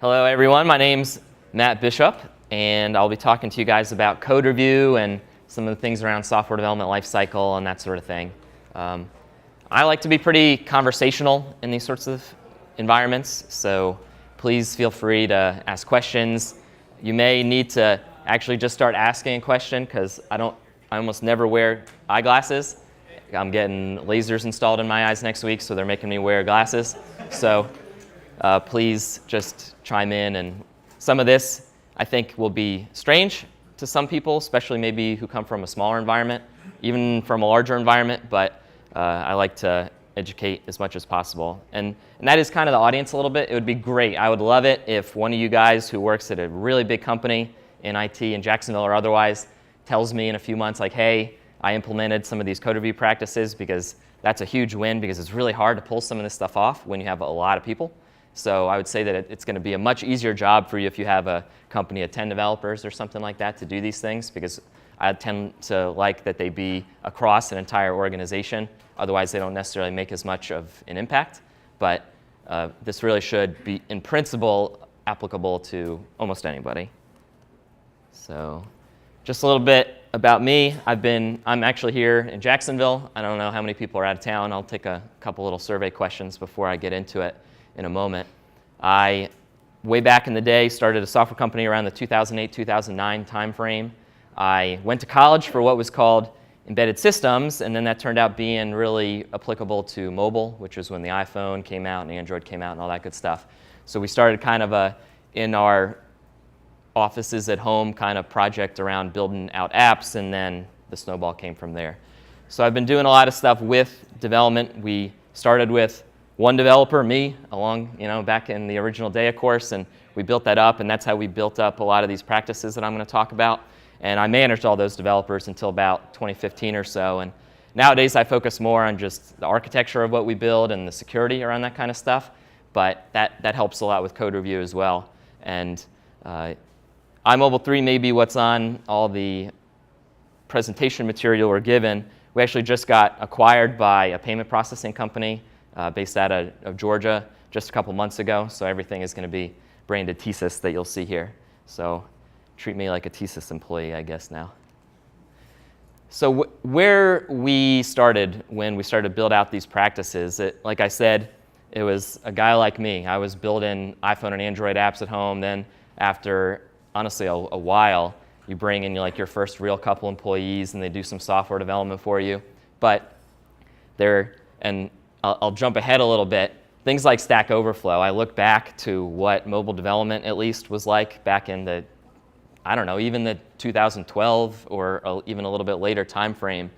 Hello everyone, my name's Matt Bishop, and I'll be talking to you guys about code review and some of the things around software development lifecycle and that sort of thing. I like to be pretty conversational in these sorts of environments, so please feel free to ask questions. You may need to actually just start asking a question because I almost never wear eyeglasses. I'm getting lasers installed in my eyes next week, so they're making me wear glasses. So please just chime in, and some of this I think will be strange to some people, especially maybe who come from a smaller environment, even from a larger environment, but I like to educate as much as possible. And that is kind of the audience a little bit. It would be great. I would love it if one of you guys who works at a really big company in IT in Jacksonville or otherwise tells me in a few months, like, hey, I implemented some of these code review practices, because that's a huge win, because it's really hard to pull some of this stuff off when you have a lot of people. So I would say that it's going to be a much easier job for you if you have a company of 10 developers or something like that to do these things, because I tend to like that they be across an entire organization. Otherwise, they don't necessarily make as much of an impact. But this really should be, in principle, applicable to almost anybody. So just a little bit about me. I'm actually here in Jacksonville. I don't know how many people are out of town. I'll take a couple little survey questions before I get into it in a moment. I, way back in the day, started a software company around the 2008-2009 timeframe. I went to college for what was called embedded systems, and then that turned out being really applicable to mobile, which is when the iPhone came out and Android came out and all that good stuff. So we started kind of in our offices at home kind of project around building out apps, and then the snowball came from there. So I've been doing a lot of stuff with development. We started with one developer, me, back in the original day, of course, and we built that up, and that's how we built up a lot of these practices that I'm going to talk about. And I managed all those developers until about 2015 or so. And nowadays I focus more on just the architecture of what we build and the security around that kind of stuff. But that helps a lot with code review as well. And iMobile 3 may be what's on all the presentation material we're given. We actually just got acquired by a payment processing company based out of Georgia just a couple months ago. So everything is going to be branded TSYS that you'll see here. So treat me like a TSYS employee, I guess, now. So where we started when we started to build out these practices, like I said, it was a guy like me. I was building iPhone and Android apps at home. Then after, honestly, a while, you bring in your first real couple employees, and they do some software development for you. But and I'll jump ahead a little bit. Things like Stack Overflow, I look back to what mobile development at least was like back in the, I don't know, even the 2012 or even a little bit later time frame,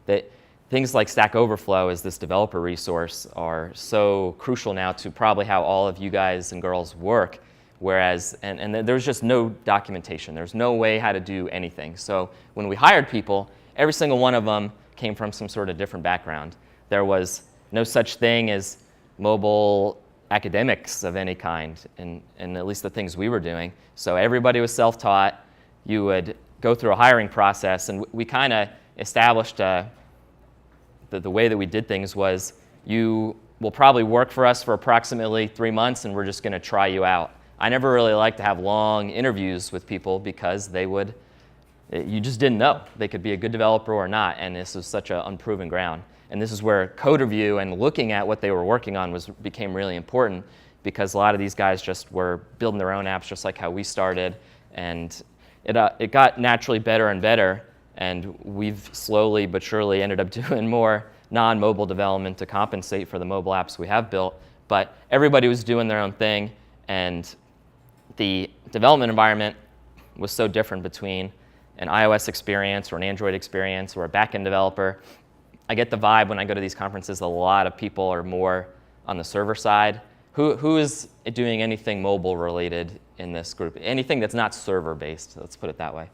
that things like Stack Overflow as this developer resource are so crucial now to probably how all of you guys and girls work. Whereas, and there was just no documentation. There's no way how to do anything. So when we hired people, every single one of them came from some sort of different background. There was no such thing as mobile academics of any kind, and at least the things we were doing. So everybody was self-taught. You would go through a hiring process, and we kind of established the way that we did things was, you will probably work for us for approximately 3 months, and we're just going to try you out. I never really liked to have long interviews with people because you just didn't know. They could be a good developer or not, and this was such an unproven ground. And this is where code review and looking at what they were working on became really important, because a lot of these guys just were building their own apps just like how we started. And it got naturally better and better, and we've slowly but surely ended up doing more non-mobile development to compensate for the mobile apps we have built. But everybody was doing their own thing, and the development environment was so different between an iOS experience or an Android experience or a backend developer. I get the vibe when I go to these conferences, a lot of people are more on the server side. Who is doing anything mobile related in this group? Anything that's not server based, let's put it that way.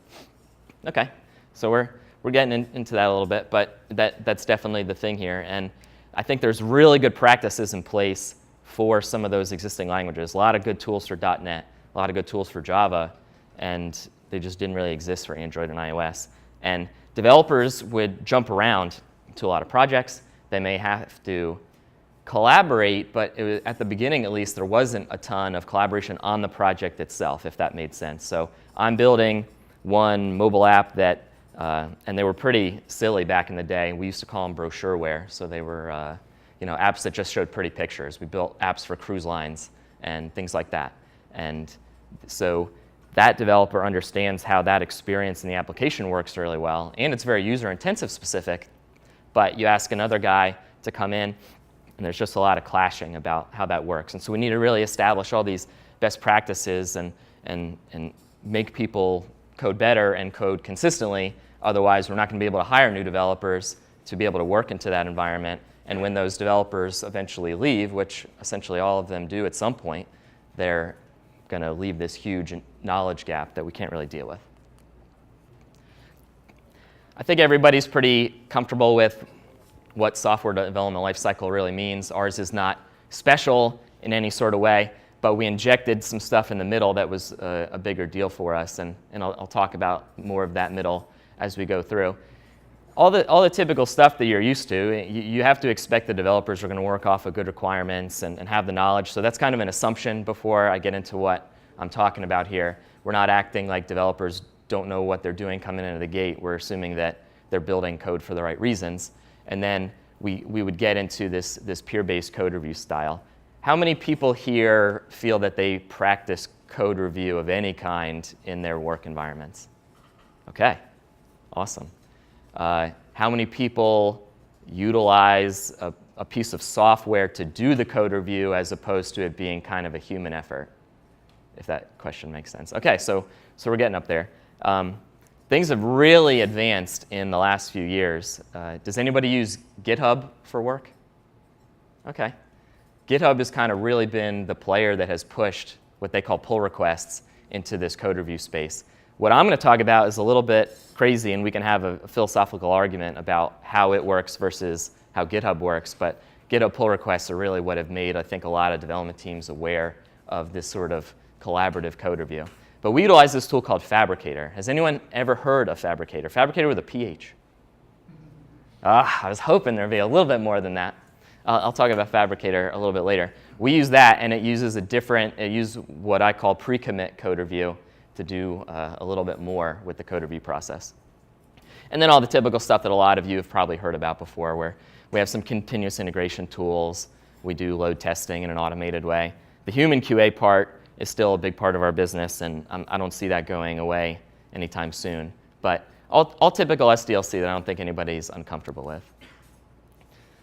Okay, so we're getting into that a little bit, but that's definitely the thing here. And I think there's really good practices in place for some of those existing languages. A lot of good tools for .NET, a lot of good tools for Java, and they just didn't really exist for Android and iOS. And developers would jump around to a lot of projects. They may have to collaborate, but it was, at the beginning at least, there wasn't a ton of collaboration on the project itself, if that made sense. So I'm building one mobile app that, and they were pretty silly back in the day. We used to call them brochureware. So they were apps that just showed pretty pictures. We built apps for cruise lines and things like that. And so that developer understands how that experience in the application works really well, and it's very user-intensive specific. But you ask another guy to come in, and there's just a lot of clashing about how that works. And so we need to really establish all these best practices and make people code better and code consistently. Otherwise, we're not going to be able to hire new developers to be able to work into that environment. And when those developers eventually leave, which essentially all of them do at some point, they're going to leave this huge knowledge gap that we can't really deal with. I think everybody's pretty comfortable with what software development lifecycle really means. Ours is not special in any sort of way, but we injected some stuff in the middle that was a bigger deal for us, and I'll talk about more of that middle as we go through. All the typical stuff that you're used to, you have to expect the developers are going to work off of good requirements and have the knowledge. So that's kind of an assumption before I get into what I'm talking about here. We're not acting like developers don't know what they're doing coming into the gate. We're assuming that they're building code for the right reasons. And then we would get into this peer-based code review style. How many people here feel that they practice code review of any kind in their work environments? Okay, awesome. How many people utilize a piece of software to do the code review as opposed to it being kind of a human effort, if that question makes sense? Okay, so we're getting up there. Things have really advanced in the last few years. Does anybody use GitHub for work? Okay. GitHub has kind of really been the player that has pushed what they call pull requests into this code review space. What I'm going to talk about is a little bit crazy, and we can have a philosophical argument about how it works versus how GitHub works, but GitHub pull requests are really what have made, I think, a lot of development teams aware of this sort of collaborative code review. But we utilize this tool called Fabricator. Has anyone ever heard of Fabricator? Fabricator with a PH. I was hoping there'd be a little bit more than that. I'll talk about Fabricator a little bit later. We use that, and it uses it uses what I call pre-commit code review to do a little bit more with the code review process. And then all the typical stuff that a lot of you have probably heard about before, where we have some continuous integration tools. We do load testing in an automated way. The human QA part is still a big part of our business, and I don't see that going away anytime soon. But all typical SDLC that I don't think anybody's uncomfortable with.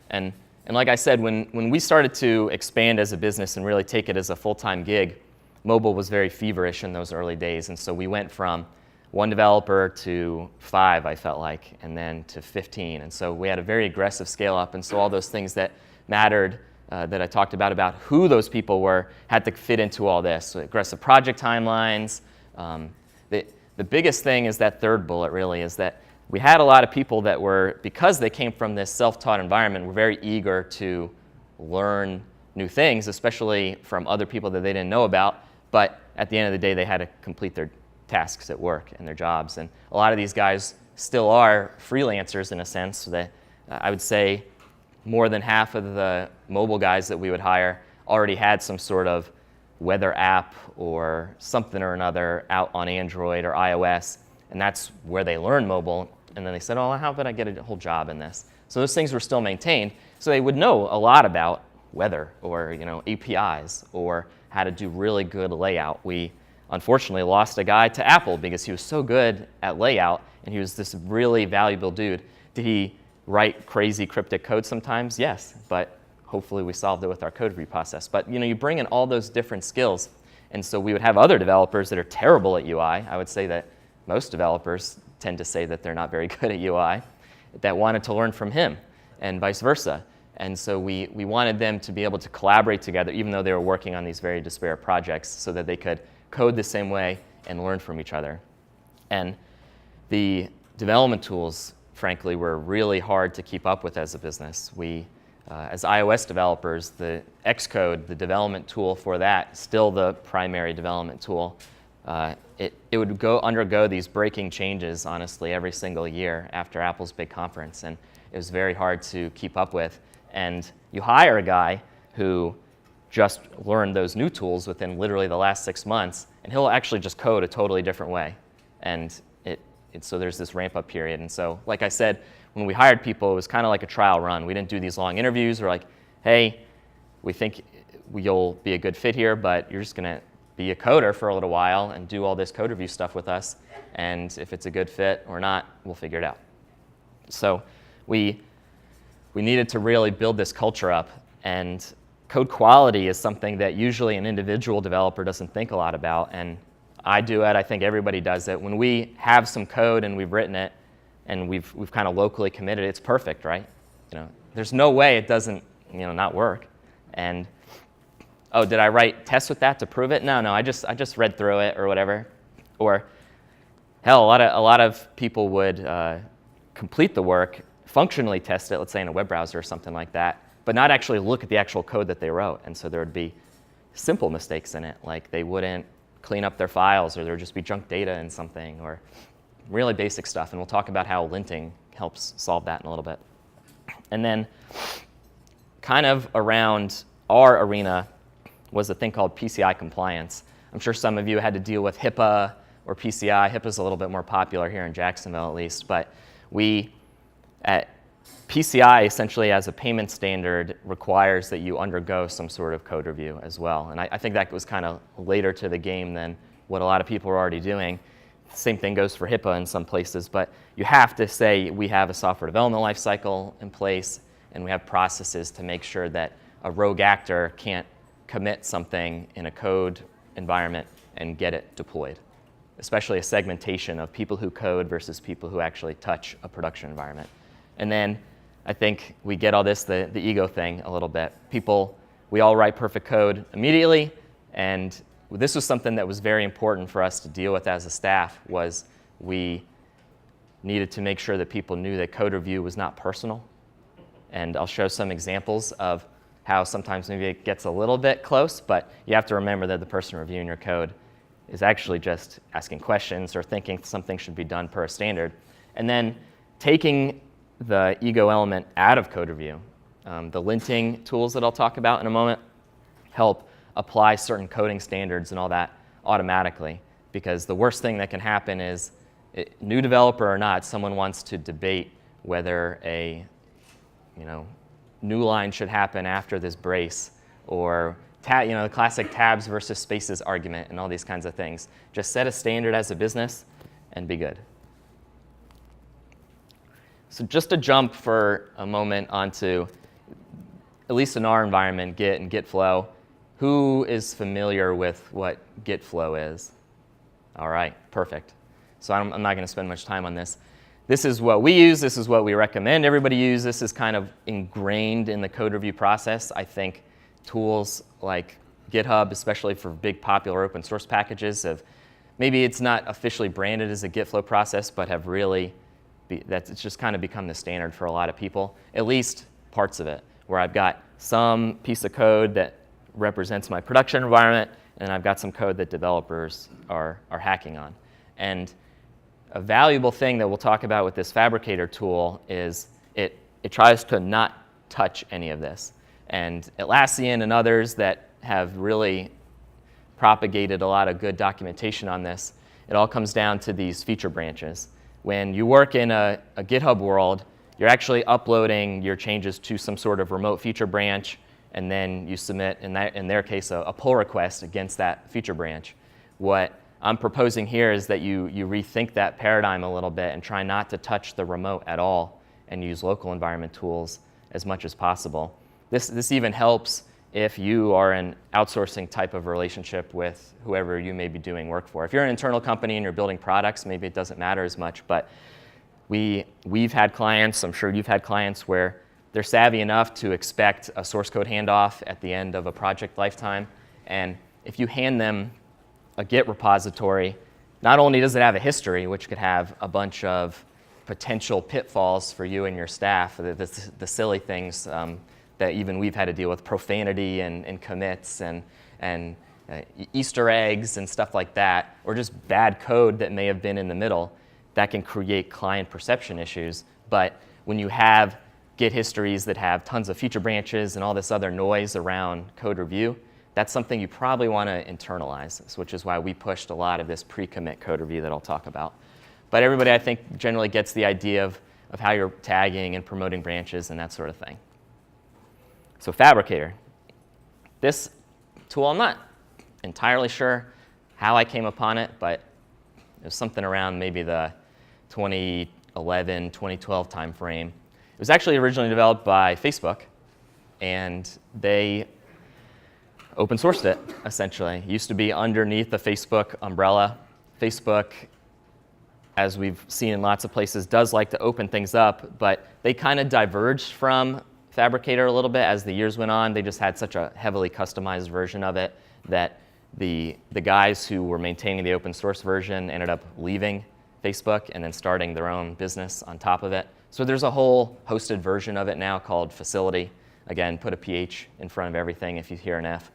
And like I said, when we started to expand as a business and really take it as a full-time gig, mobile was very feverish in those early days. And so we went from 1 developer to 5, I felt like, and then to 15. And so we had a very aggressive scale up. And so all those things that mattered that I talked about who those people were, had to fit into all this. So aggressive project timelines. The biggest thing is that third bullet, really, is that we had a lot of people that were, because they came from this self-taught environment, were very eager to learn new things, especially from other people that they didn't know about. But at the end of the day, they had to complete their tasks at work and their jobs. And a lot of these guys still are freelancers in a sense. That I would say more than half of the mobile guys that we would hire already had some sort of weather app or something or another out on Android or iOS. And that's where they learned mobile. And then they said, oh, how about I get a whole job in this? So those things were still maintained. So they would know a lot about weather or APIs or how to do really good layout. We unfortunately lost a guy to Apple because he was so good at layout, and he was this really valuable dude. Did he write crazy cryptic code sometimes? Yes, but hopefully we solved it with our code review process. But you bring in all those different skills, and so we would have other developers that are terrible at UI. I would say that most developers tend to say that they're not very good at UI, that wanted to learn from him, and vice versa. And so we wanted them to be able to collaborate together, even though they were working on these very disparate projects, so that they could code the same way and learn from each other. And the development tools, frankly, were really hard to keep up with as a business. We, as iOS developers, the Xcode, the development tool for that, still the primary development tool. It would undergo these breaking changes, honestly, every single year after Apple's big conference, and it was very hard to keep up with. And You hire a guy who just learned those new tools within literally the last 6 months, and he'll actually just code a totally different way. And so there's this ramp-up period. And so, like I said, when we hired people, it was kind of like a trial run. We didn't do these long interviews. We're like, hey, we think you'll be a good fit here, but you're just going to be a coder for a little while and do all this code review stuff with us. And if it's a good fit or not, we'll figure it out. So we needed to really build this culture up. And code quality is something that usually an individual developer doesn't think a lot about. And I do it. I think everybody does it. When we have some code and we've written it and we've kind of locally committed, it's perfect, right? There's no way it doesn't not work. And oh, did I write tests with that to prove it? No, I just read through it or whatever. Or hell, a lot of people would complete the work, functionally test it, let's say in a web browser or something like that, but not actually look at the actual code that they wrote. And so there would be simple mistakes in it, like they wouldn't clean up their files, or there would just be junk data in something, or really basic stuff. And we'll talk about how linting helps solve that in a little bit. And then kind of around our arena was a thing called PCI compliance. I'm sure some of you had to deal with HIPAA or PCI. HIPAA's a little bit more popular here in Jacksonville at least, but we at PCI, essentially as a payment standard, requires that you undergo some sort of code review as well. And I think that was kind of later to the game than what a lot of people are already doing. Same thing goes for HIPAA in some places, but you have to say we have a software development lifecycle in place, and we have processes to make sure that a rogue actor can't commit something in a code environment and get it deployed, especially a segmentation of people who code versus people who actually touch a production environment. And then I think we get all this, the ego thing a little bit. We all write perfect code immediately, and this was something that was very important for us to deal with as a staff, was we needed to make sure that people knew that code review was not personal. And I'll show some examples of how sometimes maybe it gets a little bit close, but you have to remember that the person reviewing your code is actually just asking questions or thinking something should be done per a standard. And then taking the ego element out of code review. The linting tools that I'll talk about in a moment help apply certain coding standards and all that automatically, because the worst thing that can happen is, new developer or not, someone wants to debate whether a new line should happen after this brace, or the classic tabs versus spaces argument and all these kinds of things. Just set a standard as a business and be good. So just to jump for a moment onto, at least in our environment, Git and Gitflow, who is familiar with what Gitflow is? All right, perfect. So I'm not going to spend much time on this. This is what we use. This is what we recommend everybody use. This is kind of ingrained in the code review process. I think tools like GitHub, especially for big popular open source packages, maybe it's not officially branded as a Gitflow process, but have really, it's just kind of become the standard for a lot of people, at least parts of it, where I've got some piece of code that represents my production environment, and I've got some code that developers are hacking on. And a valuable thing that we'll talk about with this Fabricator tool is it tries to not touch any of this. And Atlassian and others that have really propagated a lot of good documentation on this, it all comes down to these feature branches. When you work in a GitHub world, you're actually uploading your changes to some sort of remote feature branch, and then you submit, in their case, a pull request against that feature branch. What I'm proposing here is that you rethink that paradigm a little bit and try not to touch the remote at all and use local environment tools as much as possible. This even helps if you are an outsourcing type of relationship with whoever you may be doing work for. If you're an internal company and you're building products, maybe it doesn't matter as much, but we've had clients, I'm sure you've had clients, where they're savvy enough to expect a source code handoff at the end of a project lifetime. And if you hand them a Git repository, not only does it have a history, which could have a bunch of potential pitfalls for you and your staff, the silly things that even we've had to deal with, profanity and commits and Easter eggs and stuff like that, or just bad code that may have been in the middle, that can create client perception issues. But when you have Git histories that have tons of feature branches and all this other noise around code review, that's something you probably want to internalize, which is why we pushed a lot of this pre-commit code review that I'll talk about. But everybody, I think, generally gets the idea of how you're tagging and promoting branches and that sort of thing. So Fabricator. This tool, I'm not entirely sure how I came upon it, but it was something around maybe the 2011, 2012 timeframe. It was actually originally developed by Facebook, and they open sourced it, essentially. It used to be underneath the Facebook umbrella. Facebook, as we've seen in lots of places, does like to open things up, but they kind of diverged from Fabricator a little bit as the years went on. They just had such a heavily customized version of it that the guys who were maintaining the open source version ended up leaving Facebook and then starting their own business on top of it. So there's a whole hosted version of it now called Facility. Again, put a PH in front of everything if you hear an F.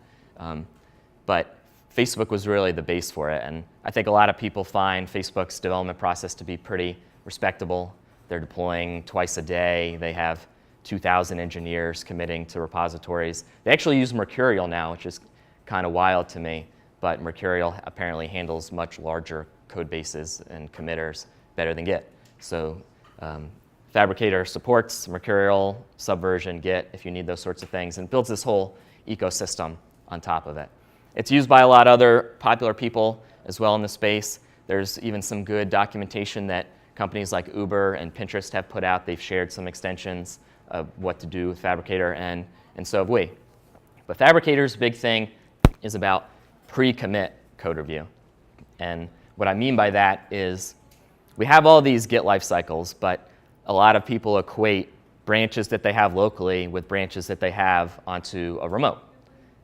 But Facebook was really the base for it, and I think a lot of people find Facebook's development process to be pretty respectable. They're deploying twice a day. They have 2,000 engineers committing to repositories. They actually use Mercurial now, which is kind of wild to me, but Mercurial apparently handles much larger code bases and committers better than Git. So Fabricator supports Mercurial, Subversion, Git, if you need those sorts of things, and builds this whole ecosystem on top of it. It's used by a lot of other popular people as well in the space. There's even some good documentation that companies like Uber and Pinterest have put out. They've shared some extensions of what to do with Fabricator, and so have we. But Fabricator's big thing is about pre-commit code review. And what I mean by that is we have all these Git lifecycles, but a lot of people equate branches that they have locally with branches that they have onto a remote.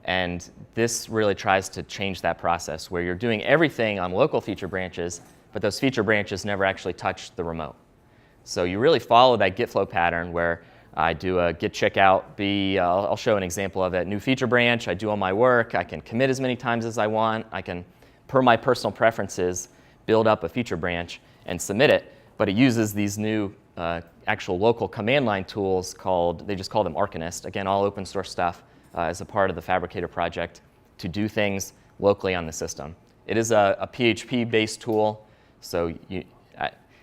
And this really tries to change that process where you're doing everything on local feature branches, but those feature branches never actually touch the remote. So you really follow that Gitflow pattern where I do a git checkout I'll show an example of it. New feature branch, I do all my work, I can commit as many times as I want, I can, per my personal preferences, build up a feature branch and submit it, but it uses these new actual local command line tools they just call them Arcanist, again, all open source stuff as a part of the Fabricator project to do things locally on the system. It is a PHP-based tool, so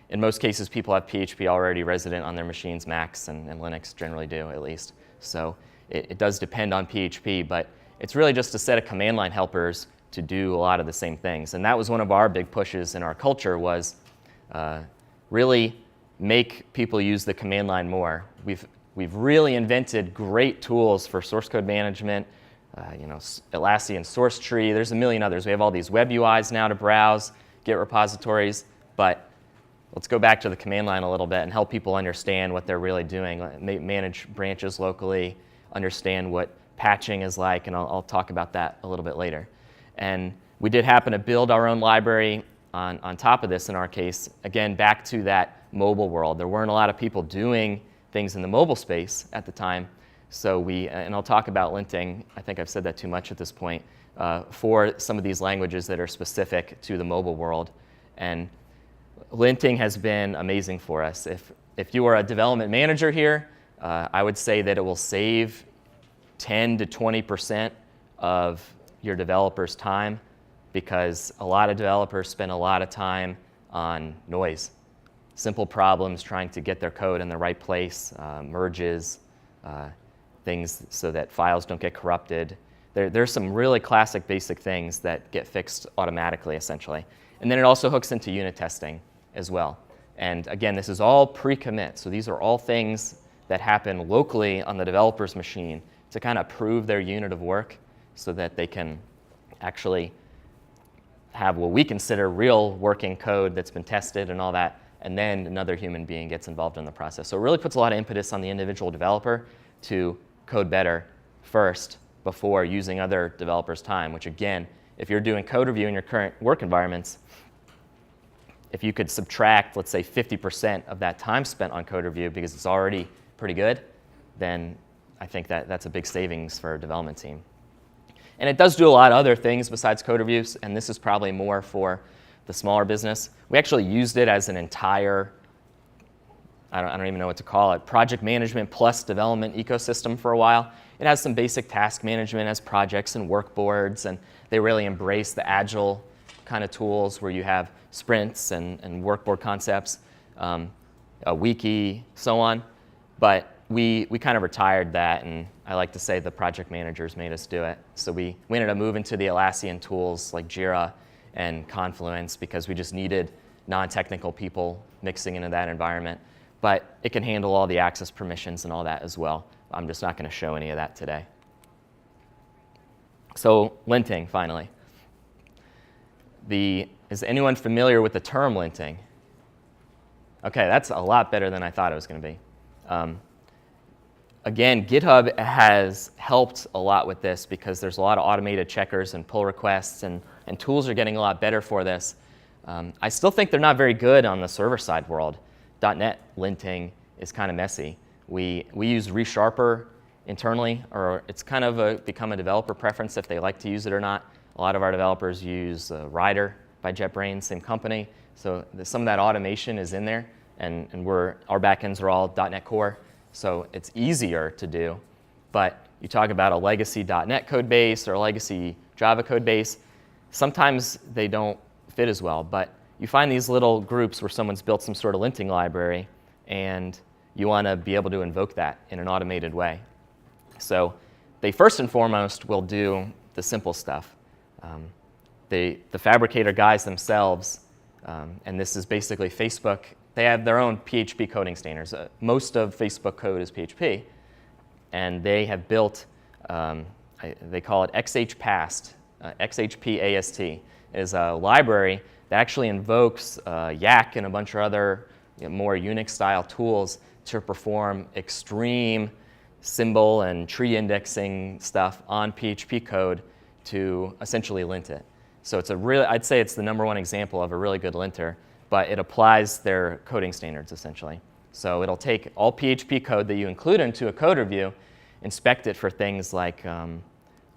in most cases, people have PHP already resident on their machines, Macs and Linux generally do, at least. So it does depend on PHP, but it's really just a set of command line helpers to do a lot of the same things. And that was one of our big pushes in our culture was really make people use the command line more. We've really invented great tools for source code management, Atlassian source tree. There's a million others. We have all these web UIs now to browse, Git repositories, but let's go back to the command line a little bit and help people understand what they're really doing, manage branches locally, understand what patching is like, and I'll talk about that a little bit later. And we did happen to build our own library on top of this in our case, again, back to that mobile world. There weren't a lot of people doing things in the mobile space at the time, so and I'll talk about linting, I think I've said that too much at this point, for some of these languages that are specific to the mobile world. And linting has been amazing for us. If you are a development manager here, I would say that it will save 10 to 20% of your developers' time because a lot of developers spend a lot of time on noise. Simple problems, trying to get their code in the right place, merges, things so that files don't get corrupted. There's some really classic basic things that get fixed automatically, essentially. And then it also hooks into unit testing as well. And again, this is all pre-commit. So these are all things that happen locally on the developer's machine to kind of prove their unit of work so that they can actually have what we consider real working code that's been tested and all that, and then another human being gets involved in the process. So it really puts a lot of impetus on the individual developer to code better first before using other developers' time, which again, if you're doing code review in your current work environments, if you could subtract, let's say, 50% of that time spent on code review because it's already pretty good, then I think that's a big savings for a development team. And it does do a lot of other things besides code reviews, and this is probably more for the smaller business. We actually used it as an entire I don't even know what to call it, project management plus development ecosystem for a while. It has some basic task management as projects and work boards, and they really embrace the agile kind of tools where you have sprints and workboard concepts, a wiki, so on. But we kind of retired that, and I like to say the project managers made us do it. So we ended up moving to the Atlassian tools like Jira and Confluence because we just needed non-technical people mixing into that environment. But it can handle all the access permissions and all that as well. I'm just not going to show any of that today. So linting, finally. Is anyone familiar with the term linting? Okay, that's a lot better than I thought it was going to be. Again, GitHub has helped a lot with this because there's a lot of automated checkers and pull requests, and tools are getting a lot better for this. I still think they're not very good on the server-side world. .NET linting is kind of messy. We use ReSharper internally, or it's kind of become a developer preference if they like to use it or not. A lot of our developers use Rider by JetBrains, same company. So some of that automation is in there, and our backends are all .NET Core, so it's easier to do. But you talk about a legacy .NET code base or a legacy Java code base, sometimes they don't fit as well. But you find these little groups where someone's built some sort of linting library, and you want to be able to invoke that in an automated way. So they first and foremost will do the simple stuff. The Fabricator guys themselves, and this is basically Facebook, they have their own PHP coding standards. Most of Facebook code is PHP, and they have built, they call it XHPAST, XHPAST. It is a library that actually invokes Yak and a bunch of other more Unix-style tools to perform extreme symbol and tree indexing stuff on PHP code to essentially lint it. So it's I'd say it's the #1 example of a really good linter, but it applies their coding standards essentially. So it'll take all PHP code that you include into a code review, inspect it for things like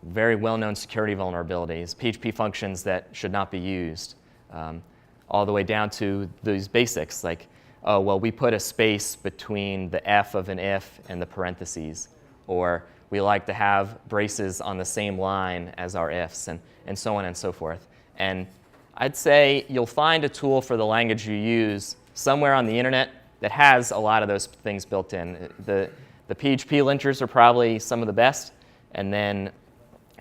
very well-known security vulnerabilities, PHP functions that should not be used, all the way down to these basics like, oh, well, we put a space between the F of an if and the parentheses, or we like to have braces on the same line as our ifs, and so on and so forth. And I'd say you'll find a tool for the language you use somewhere on the internet that has a lot of those things built in. The PHP linters are probably some of the best, and then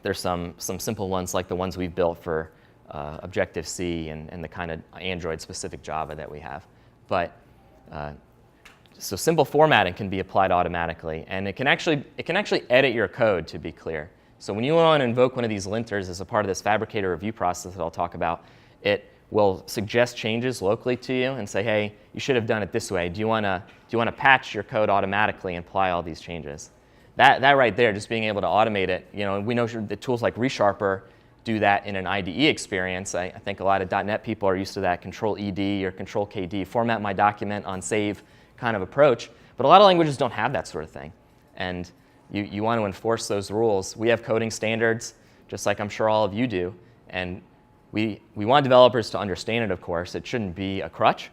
there's some simple ones like the ones we've built for Objective-C and the kind of Android-specific Java that we have. But so simple formatting can be applied automatically, and it can actually edit your code, to be clear. So when you want to invoke one of these linters as a part of this Fabricator review process that I'll talk about, it will suggest changes locally to you and say, hey, you should have done it this way. Do you want to patch your code automatically and apply all these changes? That right there, just being able to automate it, we know the tools like ReSharper do that in an IDE experience. I think a lot of .NET people are used to that Control-ED or Control-KD, format my document on save kind of approach. But a lot of languages don't have that sort of thing. And you want to enforce those rules. We have coding standards, just like I'm sure all of you do. And we want developers to understand it, of course. It shouldn't be a crutch,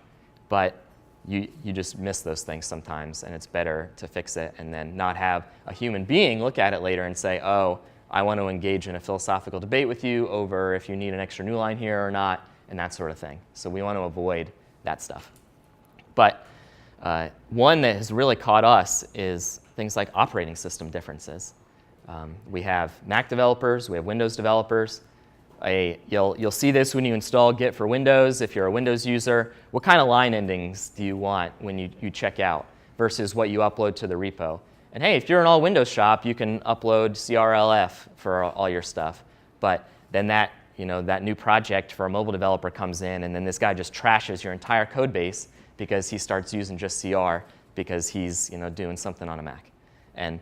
but you just miss those things sometimes, and it's better to fix it and then not have a human being look at it later and say, oh, I want to engage in a philosophical debate with you over if you need an extra new line here or not, and that sort of thing. So we want to avoid that stuff. But one that has really caught us is things like operating system differences. We have Mac developers, we have Windows developers. You'll see this when you install Git for Windows. If you're a Windows user, what kind of line endings do you want when you check out versus what you upload to the repo? And hey, if you're an all-Windows shop, you can upload CRLF for all your stuff. But then that new project for a mobile developer comes in, and then this guy just trashes your entire code base because he starts using just CR because he's doing something on a Mac. And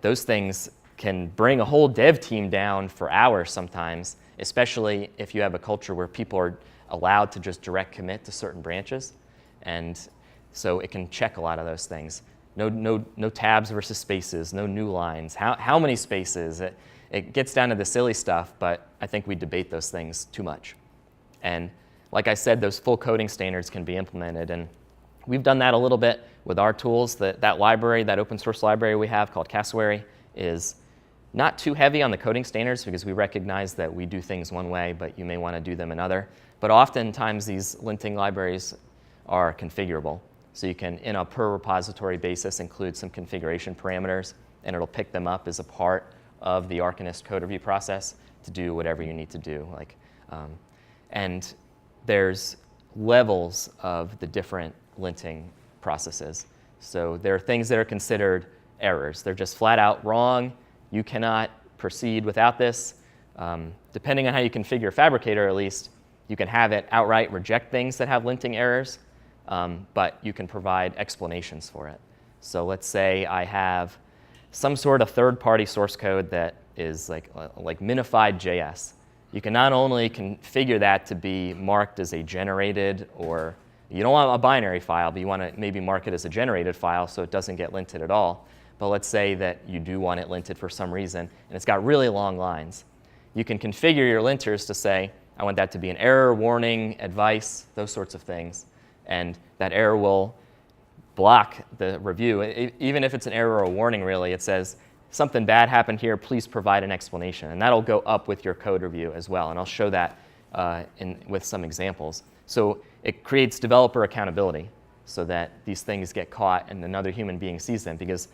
those things can bring a whole dev team down for hours sometimes, especially if you have a culture where people are allowed to just direct commit to certain branches. And so it can check a lot of those things. No tabs versus spaces, no new lines. How many spaces? It gets down to the silly stuff, but I think we debate those things too much. And like I said, those full coding standards can be implemented. And We've done that a little bit with our tools. That library, that open source library we have called Cassowary, is not too heavy on the coding standards because we recognize that we do things one way, but you may want to do them another. But oftentimes these linting libraries are configurable. So you can, in a per repository basis, include some configuration parameters, and it'll pick them up as a part of the Arcanist code review process to do whatever you need to do. And there's levels of the different linting processes. So there are things that are considered errors. They're just flat out wrong. You cannot proceed without this. Depending on how you configure Fabricator, at least, you can have it outright reject things that have linting errors, but you can provide explanations for it. So let's say I have some sort of third-party source code that is like minified JS. You can not only configure that to be marked as a generated, or you don't want a binary file, but you want to maybe mark it as a generated file so it doesn't get linted at all. But let's say that you do want it linted for some reason, and it's got really long lines. You can configure your linters to say, I want that to be an error, warning, advice, those sorts of things. And that error will block the review. Even if it's an error or a warning, really, it says, something bad happened here, please provide an explanation. And that'll go up with your code review as well. And I'll show that with some examples. So it creates developer accountability so that these things get caught and another human being sees them, because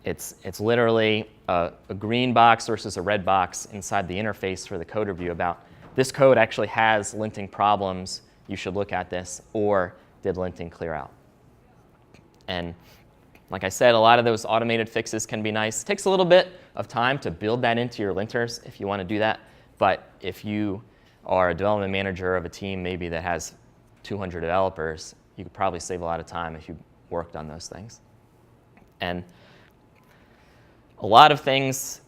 it's literally a green box versus a red box inside the interface for the code review about this code actually has linting problems, you should look at this, or did linting clear out? And like I said, a lot of those automated fixes can be nice. It takes a little bit of time to build that into your linters if you want to do that. But if you are a development manager of a team maybe that has 200 developers, you could probably save a lot of time if you worked on those things. And a lot of things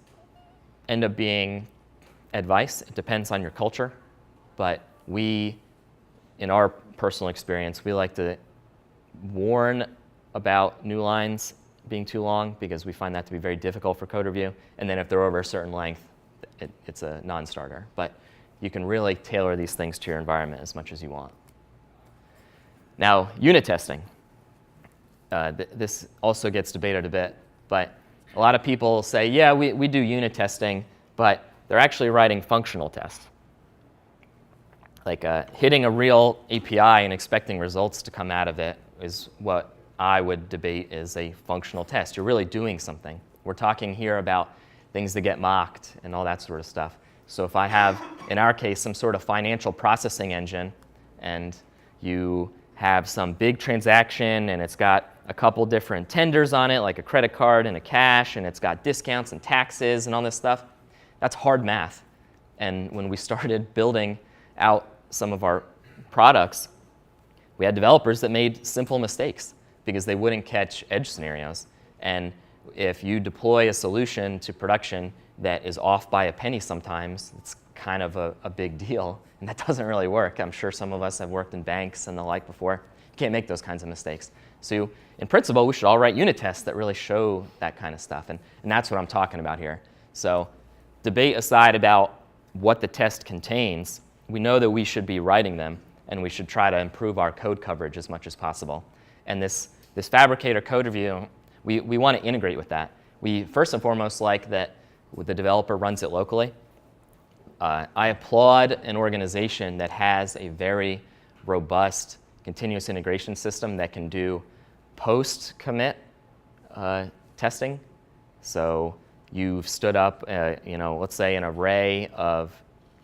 end up being advice. It depends on your culture. But we, in our personal experience, we like to warn about new lines being too long because we find that to be very difficult for code review. And then if they're over a certain length, it's a non-starter. But you can really tailor these things to your environment as much as you want. Now, unit testing. This also gets debated a bit, but a lot of people say, yeah, we do unit testing, but they're actually writing functional tests. Like hitting a real API and expecting results to come out of it is what I would debate is a functional test. You're really doing something. We're talking here about things that get mocked and all that sort of stuff. So if I have, in our case, some sort of financial processing engine, and you have some big transaction, and it's got a couple different tenders on it, like a credit card and a cash, and it's got discounts and taxes and all this stuff, that's hard math. And when we started building out some of our products, we had developers that made simple mistakes because they wouldn't catch edge scenarios. And if you deploy a solution to production that is off by a penny sometimes, it's kind of a big deal. And that doesn't really work. I'm sure some of us have worked in banks and the like before. You can't make those kinds of mistakes. So in principle, we should all write unit tests that really show that kind of stuff. And that's what I'm talking about here. So debate aside about what the test contains, we know that we should be writing them, and we should try to improve our code coverage as much as possible. And this Fabricator code review, we want to integrate with that. We first and foremost like that the developer runs it locally. I applaud an organization that has a very robust continuous integration system that can do post-commit testing. So you've stood up, let's say an array of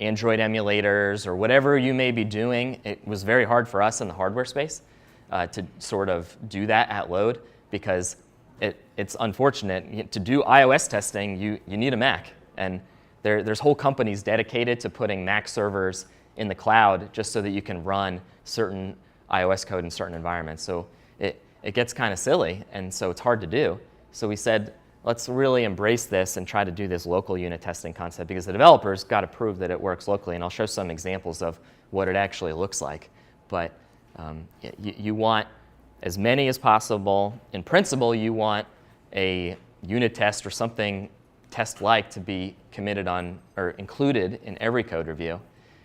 Android emulators or whatever you may be doing. It was very hard for us in the hardware space to sort of do that at load because it's unfortunate. To do iOS testing, you need a Mac. And there's whole companies dedicated to putting Mac servers in the cloud just so that you can run certain iOS code in certain environments. So it gets kind of silly, and so it's hard to do. So we said, let's really embrace this and try to do this local unit testing concept because the developers got to prove that it works locally. And I'll show some examples of what it actually looks like. But you want as many as possible. In principle, you want a unit test or something test-like to be committed on or included in every code review.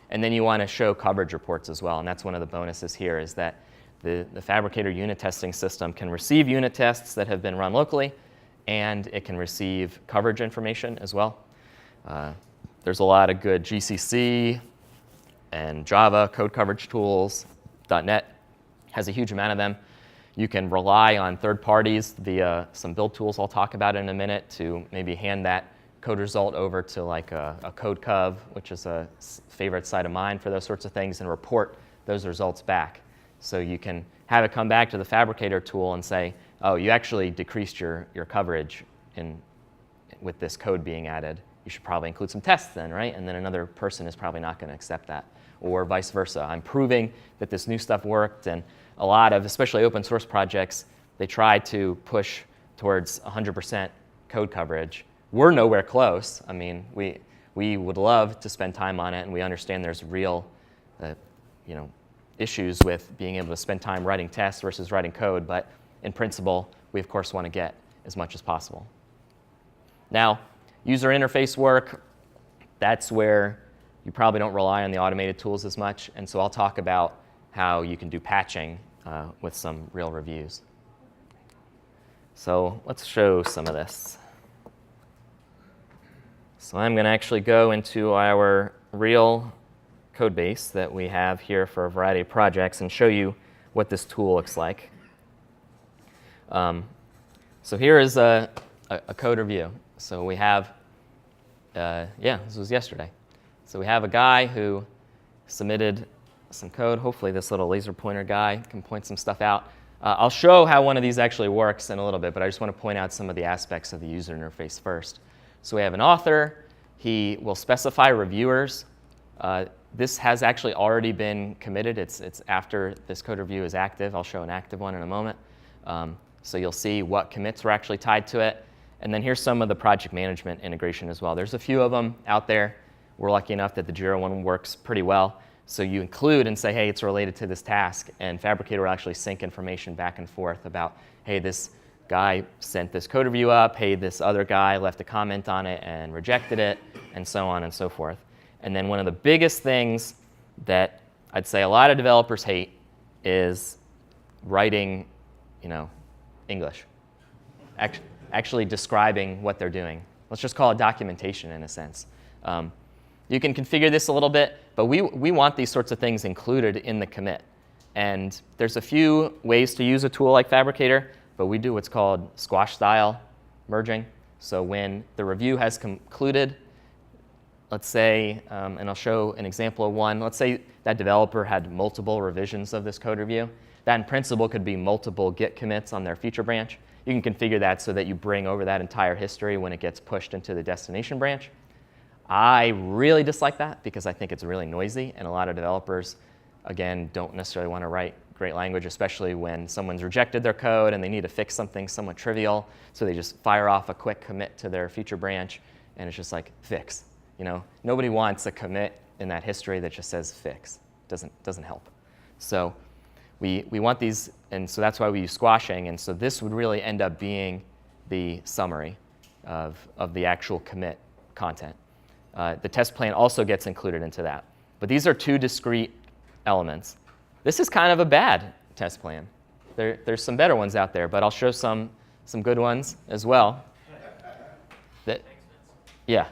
And then you want to show coverage reports as well. And that's one of the bonuses here is that the Fabricator unit testing system can receive unit tests that have been run locally, and it can receive coverage information as well. There's a lot of good GCC and Java code coverage tools. .NET has a huge amount of them. You can rely on third parties via some build tools I'll talk about in a minute to maybe hand that code result over to like a code cov, which is a favorite site of mine for those sorts of things, and report those results back. So you can have it come back to the Fabricator tool and say, oh, you actually decreased your coverage with this code being added. You should probably include some tests then, right? And then another person is probably not going to accept that. Or vice versa. I'm proving that this new stuff worked, and a lot of, especially open source projects, they try to push towards 100% code coverage. We're nowhere close. I mean, we would love to spend time on it, and we understand there's real issues with being able to spend time writing tests versus writing code, but in principle, we of course want to get as much as possible. Now, user interface work, that's where you probably don't rely on the automated tools as much, and so I'll talk about how you can do patching with some real reviews. So let's show some of this. So I'm going to actually go into our real code base that we have here for a variety of projects and show you what this tool looks like. So here is a code review. So we have, this was yesterday. So we have a guy who submitted some code. Hopefully this little laser pointer guy can point some stuff out. I'll show how one of these actually works in a little bit, but I just want to point out some of the aspects of the user interface first. So we have an author. He will specify reviewers. This has actually already been committed. It's after this code review is active. I'll show an active one in a moment. So you'll see what commits were actually tied to it. And then here's some of the project management integration as well. There's a few of them out there. We're lucky enough that the Jira one works pretty well. So you include and say, hey, it's related to this task. And Fabricator will actually sync information back and forth about, hey, this guy sent this code review up. Hey, this other guy left a comment on it and rejected it, and so on and so forth. And then one of the biggest things that I'd say a lot of developers hate is writing, English. Actually describing what they're doing. Let's just call it documentation in a sense. You can configure this a little bit, but we want these sorts of things included in the commit. And there's a few ways to use a tool like Fabricator, but we do what's called squash-style merging. So when the review has concluded, let's say, and I'll show an example of one. Let's say that developer had multiple revisions of this code review. That in principle could be multiple Git commits on their feature branch. You can configure that so that you bring over that entire history when it gets pushed into the destination branch. I really dislike that because I think it's really noisy, and a lot of developers, again, don't necessarily want to write great language, especially when someone's rejected their code and they need to fix something somewhat trivial. So they just fire off a quick commit to their feature branch, and it's just like, fix. Nobody wants a commit in that history that just says fix. Doesn't help. So we want these, and so that's why we use squashing. And so this would really end up being the summary of the actual commit content. The test plan also gets included into that. But these are two discrete elements. This is kind of a bad test plan. There's some better ones out there, but I'll show some good ones as well. Yeah.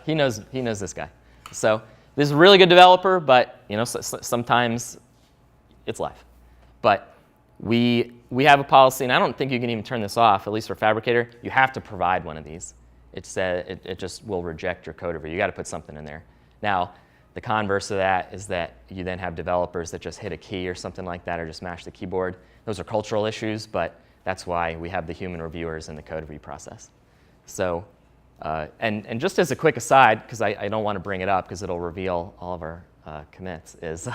He knows this guy. So this is a really good developer, but sometimes it's life. But we have a policy, and I don't think you can even turn this off, at least for Fabricator. You have to provide one of these. It just will reject your code review. You got to put something in there. Now, the converse of that is that you then have developers that just hit a key or something like that, or just mash the keyboard. Those are cultural issues, but that's why we have the human reviewers in the code review process. So, and just as a quick aside, because I don't want to bring it up because it'll reveal all of our commits, is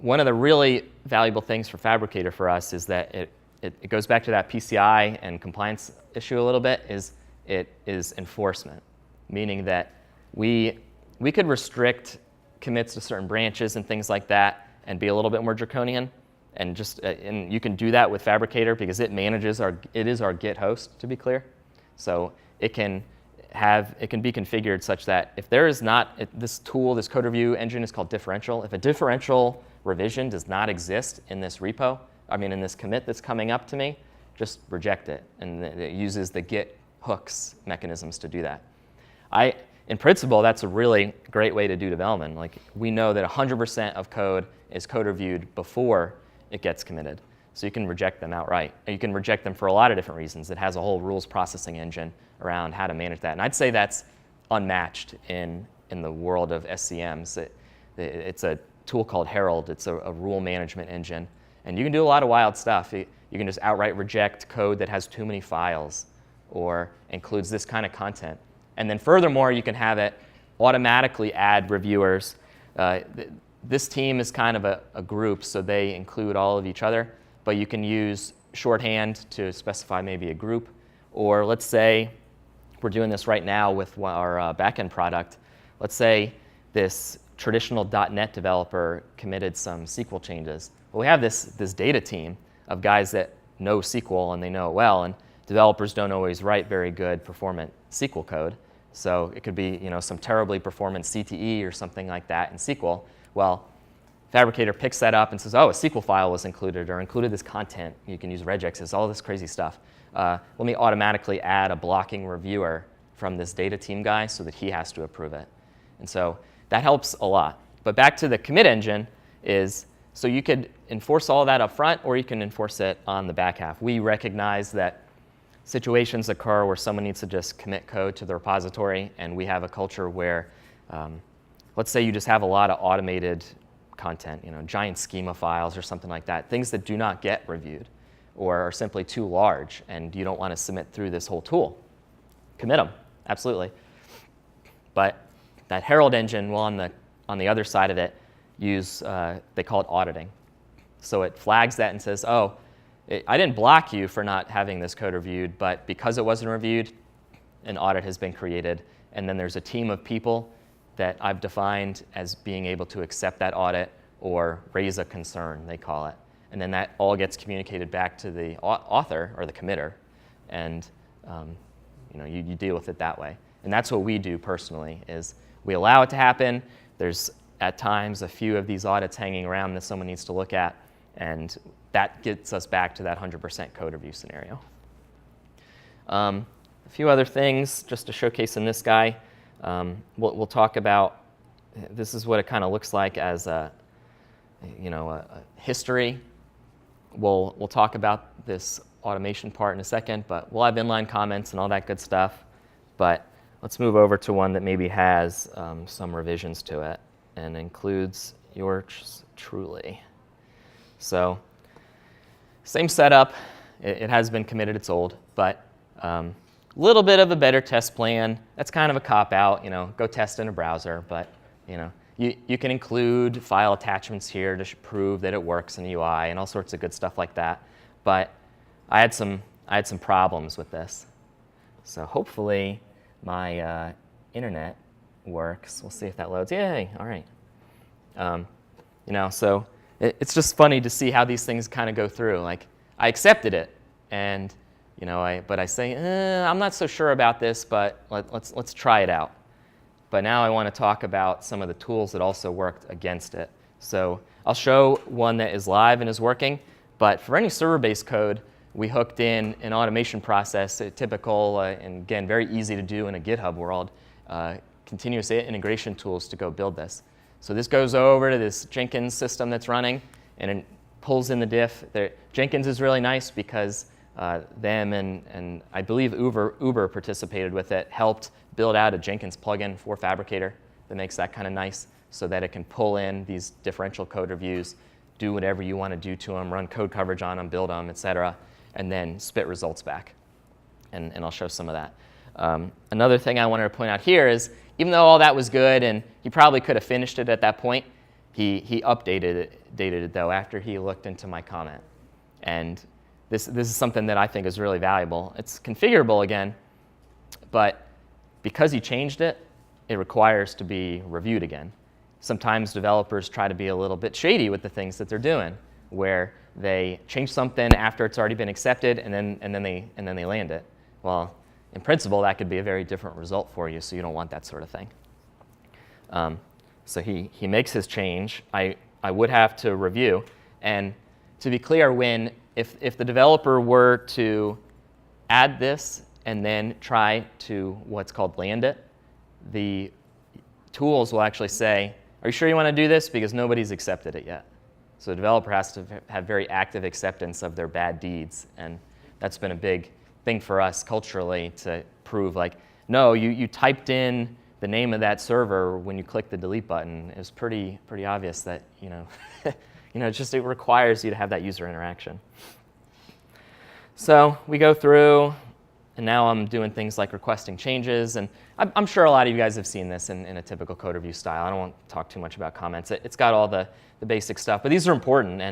one of the really valuable things for Fabricator for us is that it goes back to that PCI and compliance issue a little bit, it is enforcement, meaning that we could restrict commits to certain branches and things like that and be a little bit more draconian. And you can do that with Fabricator because it is our Git host, to be clear. So it can it can be configured such that if there is not, this tool, this code review engine is called differential. If a differential revision does not exist in this repo, in this commit that's coming up to me, just reject it. And it uses the git hooks mechanisms to do that. In principle, that's a really great way to do development. Like, we know that 100% of code is code reviewed before it gets committed. So you can reject them outright. You can reject them for a lot of different reasons. It has a whole rules processing engine around how to manage that. And I'd say that's unmatched in the world of SCMs. It's a tool called Herald. It's a rule management engine. And you can do a lot of wild stuff. You can just outright reject code that has too many files or includes this kind of content. And then furthermore, you can have it automatically add reviewers. This team is kind of a group, so they include all of each other. But you can use shorthand to specify maybe a group. Or let's say we're doing this right now with our backend product. Let's say this traditional .NET developer committed some SQL changes. Well, we have this data team of guys that know SQL and they know it well. And developers don't always write very good performant SQL code. So it could be some terribly performant CTE or something like that in SQL. Well, Fabricator picks that up and says, oh, a SQL file was included or included this content. You can use regexes, all this crazy stuff. Let me automatically add a blocking reviewer from this data team guy so that he has to approve it. And so that helps a lot. But back to the commit engine is, so you could enforce all of that up front or you can enforce it on the back half. We recognize that situations occur where someone needs to just commit code to the repository, and we have a culture where, let's say you just have a lot of automated content, giant schema files or something like that, things that do not get reviewed or are simply too large and you don't want to submit through this whole tool. Commit them, absolutely. But that Herald engine will, on the other side of it, use, they call it auditing. So it flags that and says, oh, I didn't block you for not having this code reviewed, but because it wasn't reviewed, an audit has been created. And then there's a team of people that I've defined as being able to accept that audit or raise a concern, they call it. And then that all gets communicated back to the author or the committer. And you deal with it that way. And that's what we do personally, is we allow it to happen. There's at times a few of these audits hanging around that someone needs to look at. And that gets us back to that 100% code review scenario. A few other things just to showcase in this guy. We'll talk about, this is what it kind of looks like as a history. We'll talk about this automation part in a second, but we'll have inline comments and all that good stuff. But let's move over to one that maybe has some revisions to it and includes yours truly. So same setup. It has been committed. It's old, but a little bit of a better test plan. That's kind of a cop-out. Go test in a browser, but you can include file attachments here to prove that it works in the UI and all sorts of good stuff like that. But I had some problems with this. So hopefully my internet works. We'll see if that loads. Yay! All right. So it's just funny to see how these things kind of go through. Like, I accepted it, and but I say, I'm not so sure about this, but let's try it out. But now I want to talk about some of the tools that also worked against it. So I'll show one that is live and is working. But for any server-based code, we hooked in an automation process, typical and again very easy to do in a GitHub world, continuous integration tools to go build this. So this goes over to this Jenkins system that's running, and it pulls in the diff. Jenkins is really nice because them and I believe Uber participated with it, helped build out a Jenkins plugin for Fabricator that makes that kind of nice so that it can pull in these differential code reviews, do whatever you want to do to them, run code coverage on them, build them, et cetera, and then spit results back. And I'll show some of that. Another thing I wanted to point out here is, even though all that was good and he probably could have finished it at that point, he updated it though after he looked into my comment. And this is something that I think is really valuable. It's configurable again, but because he changed it, it requires to be reviewed again. Sometimes developers try to be a little bit shady with the things that they're doing, where they change something after it's already been accepted and then they land it. Well, in principle, that could be a very different result for you, so you don't want that sort of thing. So he makes his change. I would have to review. And to be clear, if the developer were to add this and then try to what's called land it, the tools will actually say, are you sure you want to do this? Because nobody's accepted it yet. So the developer has to have very active acceptance of their bad deeds. And that's been a big thing for us culturally to prove, like, no, you typed in the name of that server when you click the delete button. It was pretty obvious that, it requires you to have that user interaction. So we go through, and now I'm doing things like requesting changes. And I'm sure a lot of you guys have seen this in a typical code review style. I don't want to talk too much about comments. It's got all the basic stuff. But these are important.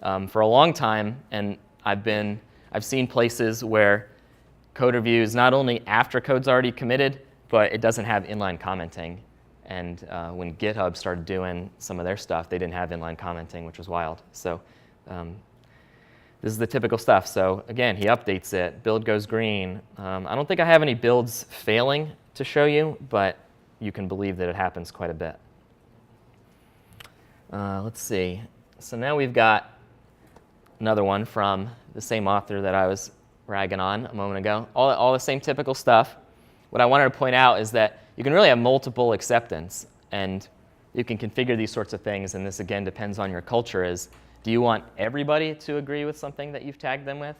And for a long time, and I've seen places where code reviews, not only after code's already committed, but it doesn't have inline commenting. And when GitHub started doing some of their stuff, they didn't have inline commenting, which was wild. So this is the typical stuff. So again, he updates it. Build goes green. I don't think I have any builds failing to show you, but you can believe that it happens quite a bit. Let's see. So now we've got another one from the same author that I was ragging on a moment ago. All the same typical stuff. What I wanted to point out is that you can really have multiple acceptance, and you can configure these sorts of things, and this again depends on your culture. Do you want everybody to agree with something that you've tagged them with?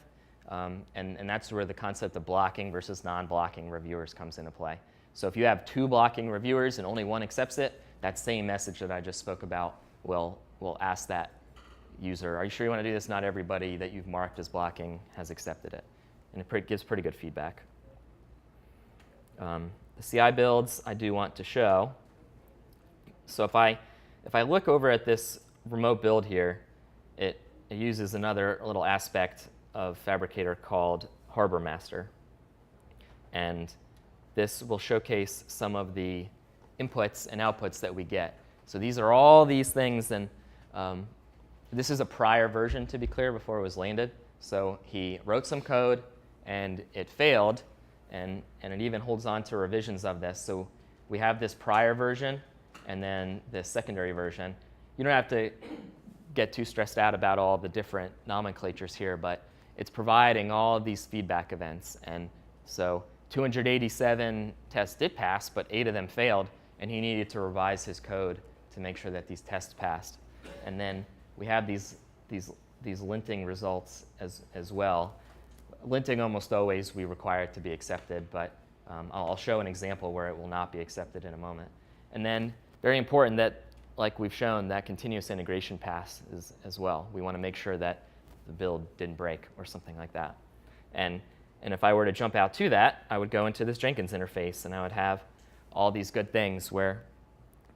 And that's where the concept of blocking versus non-blocking reviewers comes into play. So if you have 2 blocking reviewers and only 1 accepts it, that same message that I just spoke about will ask that user, are you sure you want to do this? Not everybody that you've marked as blocking has accepted it. And it gives pretty good feedback. The CI builds I do want to show. So if I look over at this remote build here, it uses another little aspect of Fabricator called Harbor Master. And this will showcase some of the inputs and outputs that we get. So these are all these things, and this is a prior version, to be clear, before it was landed. So he wrote some code, and it failed, and it even holds on to revisions of this. So we have this prior version and then this secondary version. You don't have to get too stressed out about all the different nomenclatures here, but it's providing all of these feedback events. And so 287 tests did pass, but 8 of them failed, and he needed to revise his code to make sure that these tests passed. And then we have these linting results as well. Linting almost always we require it to be accepted, but I'll show an example where it will not be accepted in a moment. And then very important that, like we've shown, that continuous integration pass is as well. We want to make sure that the build didn't break or something like that. And if I were to jump out to that, I would go into this Jenkins interface, and I would have all these good things where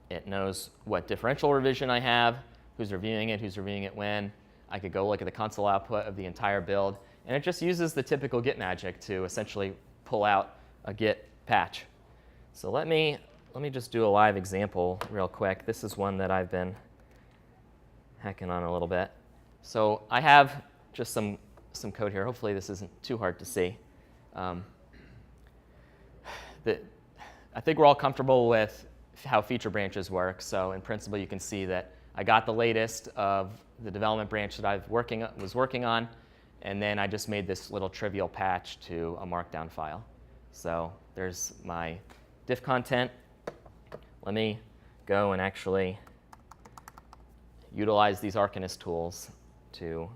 it knows what differential revision I have, who's reviewing it when. I could go look at the console output of the entire build. And it just uses the typical Git magic to essentially pull out a Git patch. So let me just do a live example real quick. This is one that I've been hacking on a little bit. So I have just some code here. Hopefully this isn't too hard to see. I think we're all comfortable with how feature branches work. So in principle, you can see that I got the latest of the development branch that I was working on, and then I just made this little trivial patch to a markdown file. So there's my diff content. Let me go and actually utilize these Arcanist tools to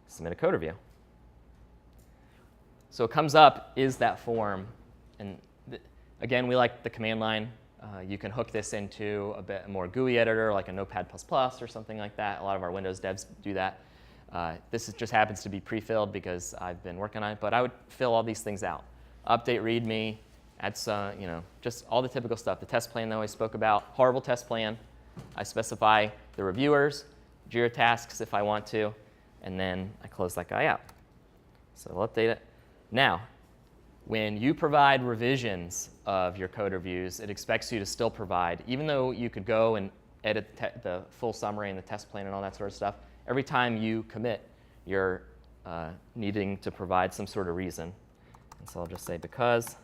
submit a code review. So what comes up is that form. And again, we like the command line. You can hook this into a bit more GUI editor, like a Notepad++ or something like that. A lot of our Windows devs do that. This just happens to be pre-filled because I've been working on it. But I would fill all these things out. Update README, add some, just all the typical stuff. The test plan that I spoke about, horrible test plan. I specify the reviewers, Jira tasks if I want to, and then I close that guy out. So I'll update it. Now, when you provide revisions of your code reviews, it expects you to still provide, even though you could go and edit the full summary and the test plan and all that sort of stuff, every time you commit, you're needing to provide some sort of reason. And so I'll just say because.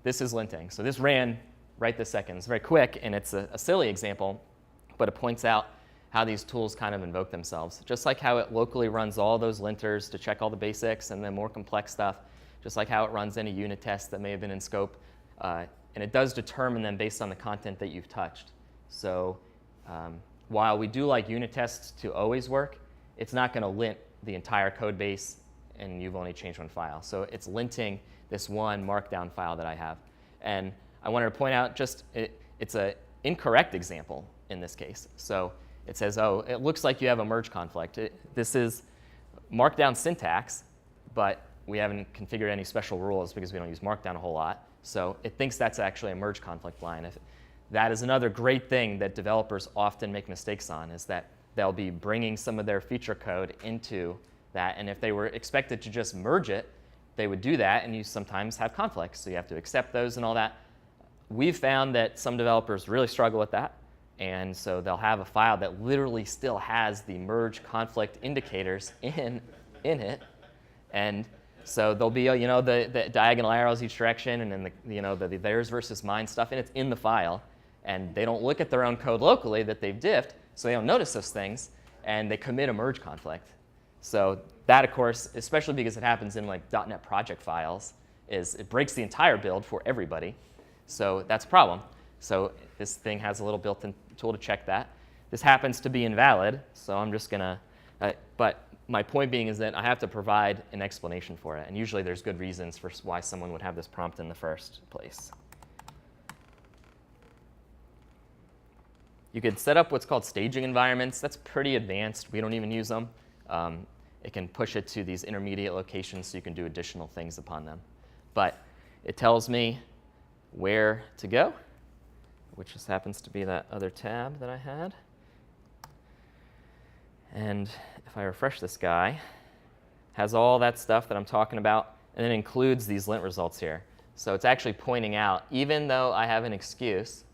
This is linting. So this ran right this second. It's very quick, and it's a silly example, but it points out how these tools kind of invoke themselves. Just like how it locally runs all those linters to check all the basics and then more complex stuff, just like how it runs any unit tests that may have been in scope. And it does determine them based on the content that you've touched. So while we do like unit tests to always work, it's not going to lint the entire code base and you've only changed one file. So it's linting this one markdown file that I have. And I wanted to point out it's an incorrect example in this case. So it says, oh, it looks like you have a merge conflict. This is markdown syntax, but we haven't configured any special rules because we don't use markdown a whole lot. So it thinks that's actually a merge conflict line. That is another great thing that developers often make mistakes on, is that they'll be bringing some of their feature code into that. And if they were expected to just merge it, they would do that, and you sometimes have conflicts. So you have to accept those and all that. We've found that some developers really struggle with that. And so they'll have a file that literally still has the merge conflict indicators in it. And so there'll be the diagonal arrows each direction, and then the theirs versus mine stuff, and it's in the file. And they don't look at their own code locally that they've diffed, so they don't notice those things, and they commit a merge conflict. So that, of course, especially because it happens in like .NET project files, is it breaks the entire build for everybody. So that's a problem. So this thing has a little built-in tool to check that. This happens to be invalid, so I'm just going to, but my point being is that I have to provide an explanation for it. And usually there's good reasons for why someone would have this prompt in the first place. You could set up what's called staging environments. That's pretty advanced. We don't even use them. It can push it to these intermediate locations so you can do additional things upon them. But it tells me where to go, which just happens to be that other tab that I had. And if I refresh this guy, it has all that stuff that I'm talking about, and it includes these lint results here. So it's actually pointing out, even though I have an excuse,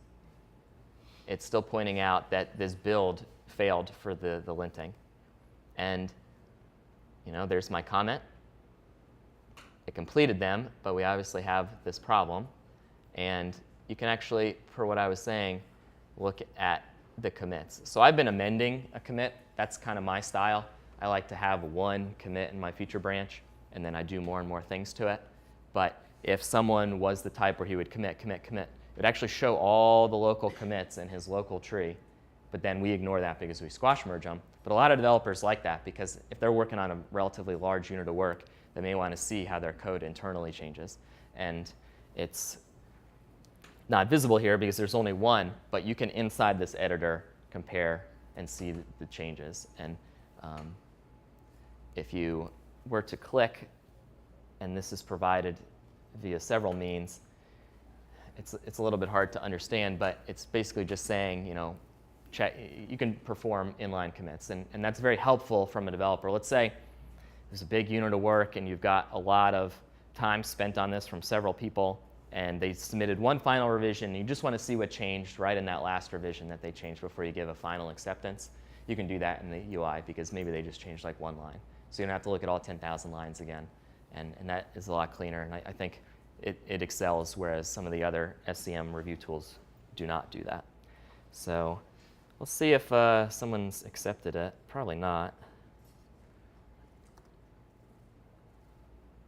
it's still pointing out that this build failed for the linting. And there's my comment. It completed them, but we obviously have this problem. And you can actually, for what I was saying, look at the commits. So I've been amending a commit. That's kind of my style. I like to have one commit in my feature branch, and then I do more and more things to it. But if someone was the type where he would commit, it would actually show all the local commits in his local tree. But then we ignore that because we squash merge them. But a lot of developers like that, because if they're working on a relatively large unit of work, they may want to see how their code internally changes. And it's not visible here because there's only one, but you can, inside this editor, compare and see the changes. And if you were to click, and this is provided via several means, it's a little bit hard to understand, but it's basically just saying, you can perform inline commits. And that's very helpful from a developer. Let's say there's a big unit of work, and you've got a lot of time spent on this from several people, and they submitted one final revision, and you just want to see what changed right in that last revision that they changed before you give a final acceptance. You can do that in the UI because maybe they just changed like one line. So you don't have to look at all 10,000 lines again. And that is a lot cleaner. And I think it excels, whereas some of the other SCM review tools do not do that. So let's see if someone's accepted it. Probably not.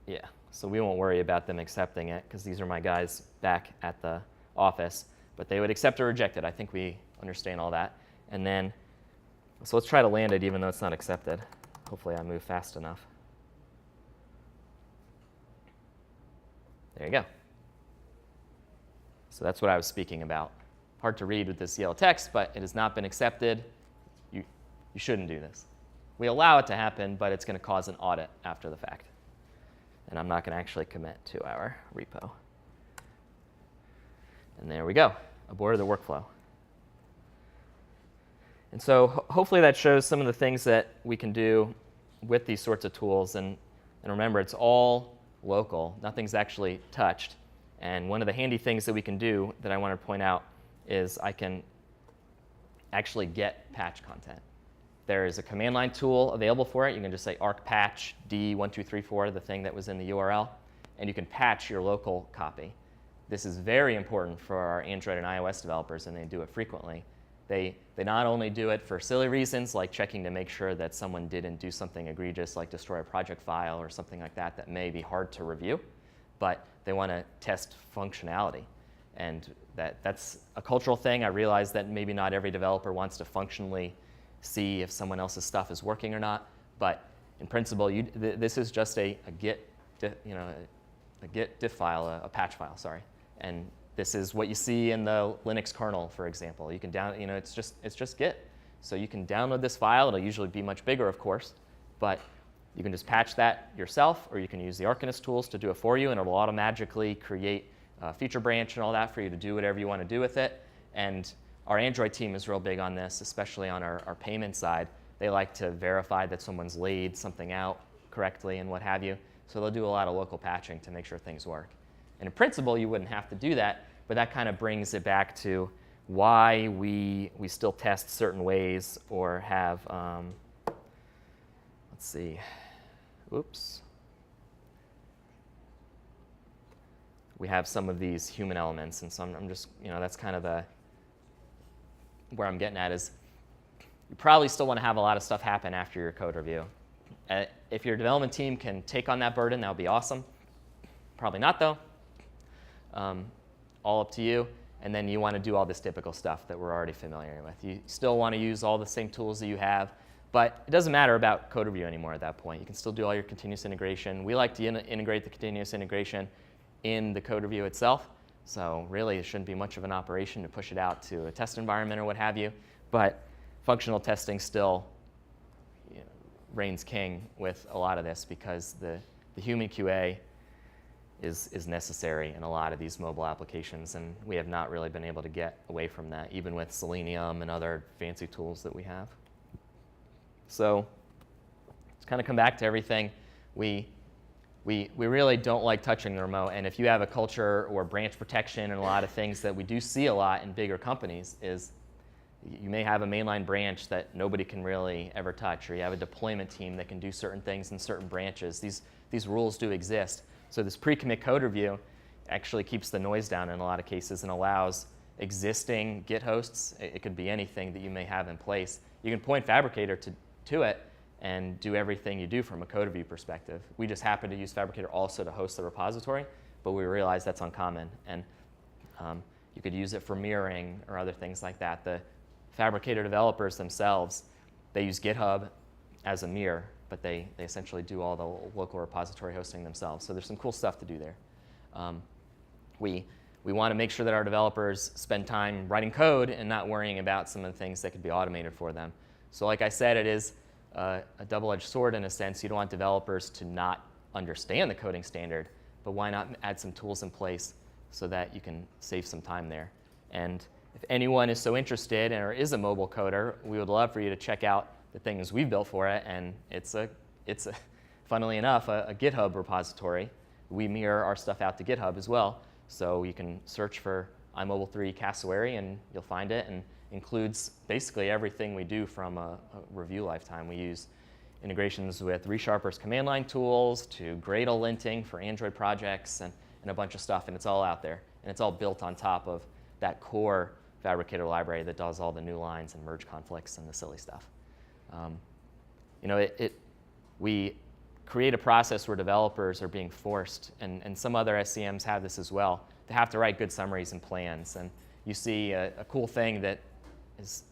Yeah. So we won't worry about them accepting it because these are my guys back at the office. But they would accept or reject it. I think we understand all that. And then, so let's try to land it even though it's not accepted. Hopefully I move fast enough. There you go. So that's what I was speaking about. Hard to read with this yellow text, but it has not been accepted. You shouldn't do this. We allow it to happen, but it's going to cause an audit after the fact. And I'm not going to actually commit to our repo. And there we go, aborted the workflow. And so hopefully that shows some of the things that we can do with these sorts of tools. And remember, it's all local. Nothing's actually touched. And one of the handy things that we can do that I want to point out is I can actually get patch content. There is a command line tool available for it. You can just say arc patch D1234, the thing that was in the URL, and you can patch your local copy. This is very important for our Android and iOS developers, and they do it frequently. They not only do it for silly reasons, like checking to make sure that someone didn't do something egregious, like destroy a project file or something like that that may be hard to review, but they want to test functionality. And that's a cultural thing. I realize that maybe not every developer wants to functionally see if someone else's stuff is working or not, but in principle, this is just a Git diff file, a patch file, sorry. And this is what you see in the Linux kernel, for example. You can it's just Git. So you can download this file. It'll usually be much bigger, of course, but you can just patch that yourself, or you can use the Arcanist tools to do it for you, and it'll automatically create a feature branch and all that for you to do whatever you want to do with it. And our Android team is real big on this, especially on our payment side. They like to verify that someone's laid something out correctly and what have you. So they'll do a lot of local patching to make sure things work. And in principle, you wouldn't have to do that, but that kind of brings it back to why we still test certain ways or have, let's see, oops. We have some of these human elements, and so I'm just, that's kind of where I'm getting at is you probably still want to have a lot of stuff happen after your code review. If your development team can take on that burden, that would be awesome. Probably not, though. All up to you. And then you want to do all this typical stuff that we're already familiar with. You still want to use all the same tools that you have, but it doesn't matter about code review anymore at that point. You can still do all your continuous integration. We like to integrate the continuous integration in the code review itself. So really, it shouldn't be much of an operation to push it out to a test environment or what have you. But functional testing still reigns king with a lot of this because the human QA is necessary in a lot of these mobile applications, and we have not really been able to get away from that, even with Selenium and other fancy tools that we have. So let's kind of come back to everything. We really don't like touching the remote, and if you have a culture or branch protection and a lot of things that we do see a lot in bigger companies is you may have a mainline branch that nobody can really ever touch, or you have a deployment team that can do certain things in certain branches. These rules do exist. So this pre-commit code review actually keeps the noise down in a lot of cases and allows existing Git hosts, it could be anything that you may have in place. You can point Fabricator to it and do everything you do from a code review perspective. We just happen to use Fabricator also to host the repository, but we realize that's uncommon. And you could use it for mirroring or other things like that. The Fabricator developers themselves, they use GitHub as a mirror, but they essentially do all the local repository hosting themselves. So there's some cool stuff to do there. We want to make sure that our developers spend time writing code and not worrying about some of the things that could be automated for them. So like I said, it is a double-edged sword in a sense. You don't want developers to not understand the coding standard, but why not add some tools in place so that you can save some time there. And if anyone is so interested or is a mobile coder, we would love for you to check out the things we've built for it, and it's funnily enough, a GitHub repository. We mirror our stuff out to GitHub as well, so you can search for iMobile 3 Cassowary and you'll find it, and includes basically everything we do from a review lifetime. We use integrations with ReSharper's command line tools to Gradle linting for Android projects and a bunch of stuff, and it's all out there, and it's all built on top of that core Fabricator library that does all the new lines and merge conflicts and the silly stuff. We create a process where developers are being forced, and some other SCMs have this as well, to have to write good summaries and plans. And you see a cool thing that is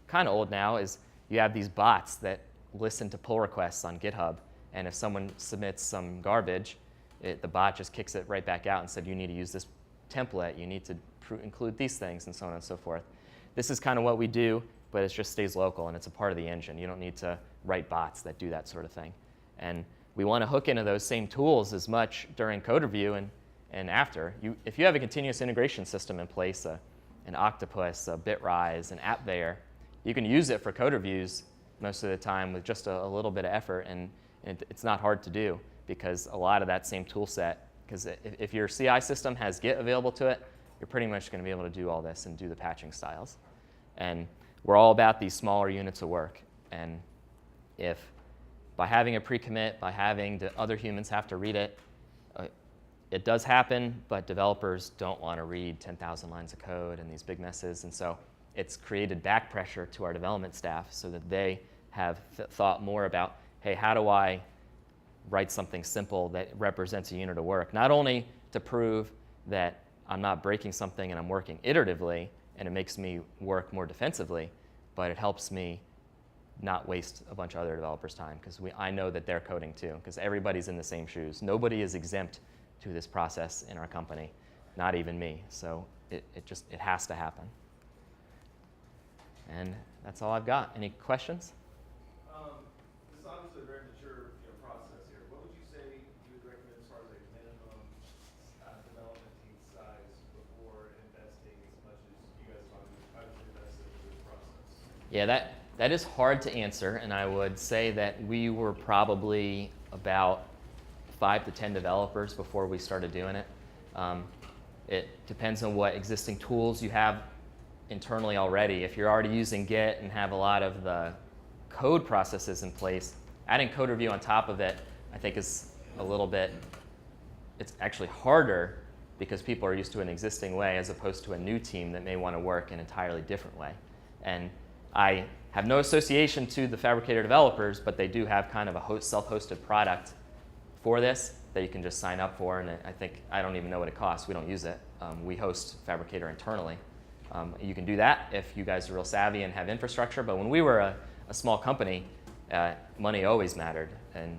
kind of old now is you have these bots that listen to pull requests on GitHub, and if someone submits some garbage, the bot just kicks it right back out and said, you need to use this template, you need to include these things, and so on and so forth. This is kind of what we do, but it just stays local, and it's a part of the engine. You don't need to write bots that do that sort of thing. And we want to hook into those same tools as much during code review and after. If you have a continuous integration system in place, an Octopus, a Bitrise, an AppVeyor, you can use it for code reviews most of the time with just a little bit of effort, and it's not hard to do because a lot of that same tool set, because if your CI system has Git available to it, you're pretty much going to be able to do all this and do the patching styles. And we're all about these smaller units of work. And if by having a pre-commit, by having the other humans have to read it, it does happen, but developers don't want to read 10,000 lines of code and these big messes. And so it's created back pressure to our development staff so that they have thought more about, hey, how do I write something simple that represents a unit of work? Not only to prove that I'm not breaking something and I'm working iteratively and it makes me work more defensively, but it helps me not waste a bunch of other developers' time, because I know that they're coding too, because everybody's in the same shoes. Nobody is exempt to this process in our company, not even me. So it has to happen. And that's all I've got. Any questions? This is obviously a very mature process here. What would you say you would recommend as far as a minimum development team size before investing as much as you guys have invested in this process? Yeah, that is hard to answer, and I would say that we were probably about 5 to 10 developers before we started doing it. It depends on what existing tools you have internally already. If you're already using Git and have a lot of the code processes in place, adding code review on top of it, I think is a little bit, it's actually harder because people are used to an existing way as opposed to a new team that may want to work an entirely different way. And I have no association to the Fabricator developers, but they do have kind of a self-hosted product for this that you can just sign up for, and I don't even know what it costs. We don't use it. We host Fabricator internally. You can do that if you guys are real savvy and have infrastructure, but when we were a small company, money always mattered, and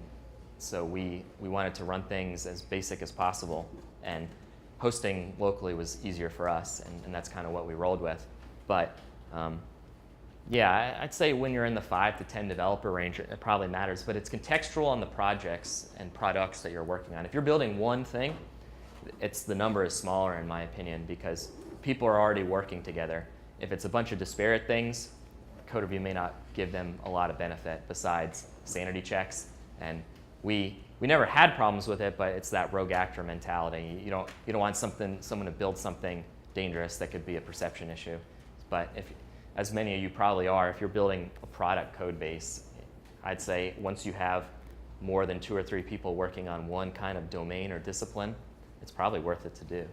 so we wanted to run things as basic as possible, and hosting locally was easier for us, and that's kind of what we rolled with. But yeah, I'd say when you're in the 5 to 10 developer range, it probably matters, but it's contextual on the projects and products that you're working on. If you're building one thing, the number is smaller in my opinion, because people are already working together. If it's a bunch of disparate things, code review may not give them a lot of benefit besides sanity checks. And we never had problems with it, but it's that rogue actor mentality. You don't want someone to build something dangerous that could be a perception issue. But as many of you probably are, if you're building a product code base, I'd say once you have more than 2 or 3 people working on one kind of domain or discipline, it's probably worth it to do.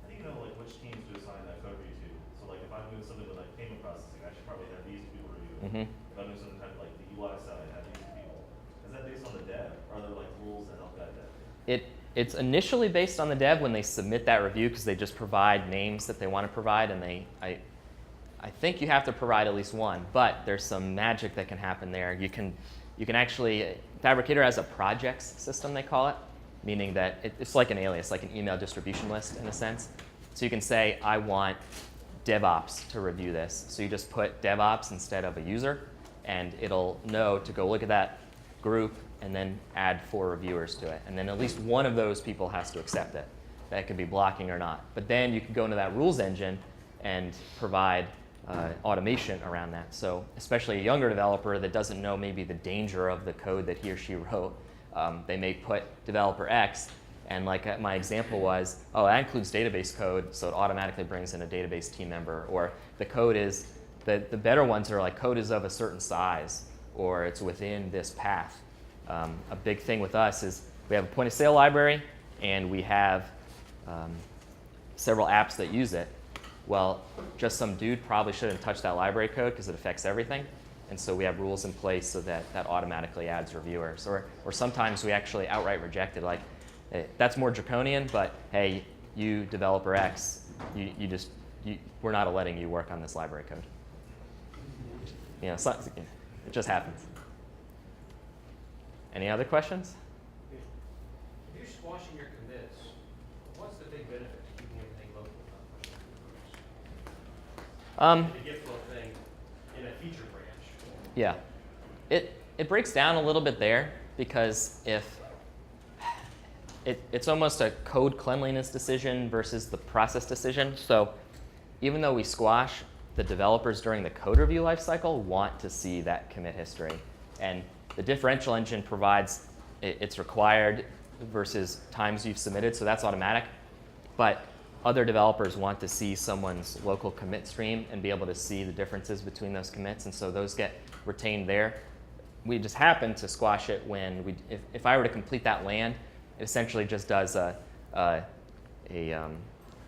How do you know which teams to assign that code review to? So if I'm doing something with payment processing, I should probably have these people review it. If I'm doing something kind of like the UI side, I have these people. Is that based on the dev? Or are there rules that help guide that? It's initially based on the dev when they submit that review, because they just provide names that they want to provide, and I think you have to provide at least one, but there's some magic that can happen there. You can actually, Fabricator has a projects system, they call it, meaning that it's like an alias, like an email distribution list in a sense. So you can say, I want DevOps to review this. So you just put DevOps instead of a user, and it'll know to go look at that group and then add 4 reviewers to it. And then at least one of those people has to accept it. That could be blocking or not. But then you can go into that rules engine and provide automation around that. So especially a younger developer that doesn't know maybe the danger of the code that he or she wrote, they may put developer X, and like my example was, oh, that includes database code, so it automatically brings in a database team member. Or the code is, the better ones are code is of a certain size, or it's within this path. A big thing with us is we have a point of sale library, and we have several apps that use it. Well, just some dude probably shouldn't touch that library code because it affects everything. And so we have rules in place so that automatically adds reviewers. Or sometimes we actually outright reject it. That's more draconian, but hey, you developer X, we're not letting you work on this library code. It just happens. Any other questions? If you're squashing your commits, what's the big benefit to keeping everything local? The Gitflow thing in a feature branch. Yeah. It breaks down a little bit there, because if it's almost a code cleanliness decision versus the process decision. So even though we squash, the developers during the code review lifecycle want to see that commit history. And the differential engine provides, it's required versus times you've submitted, so that's automatic. But other developers want to see someone's local commit stream and be able to see the differences between those commits, and so those get retained there. We just happen to squash it when if I were to complete that land, it essentially just does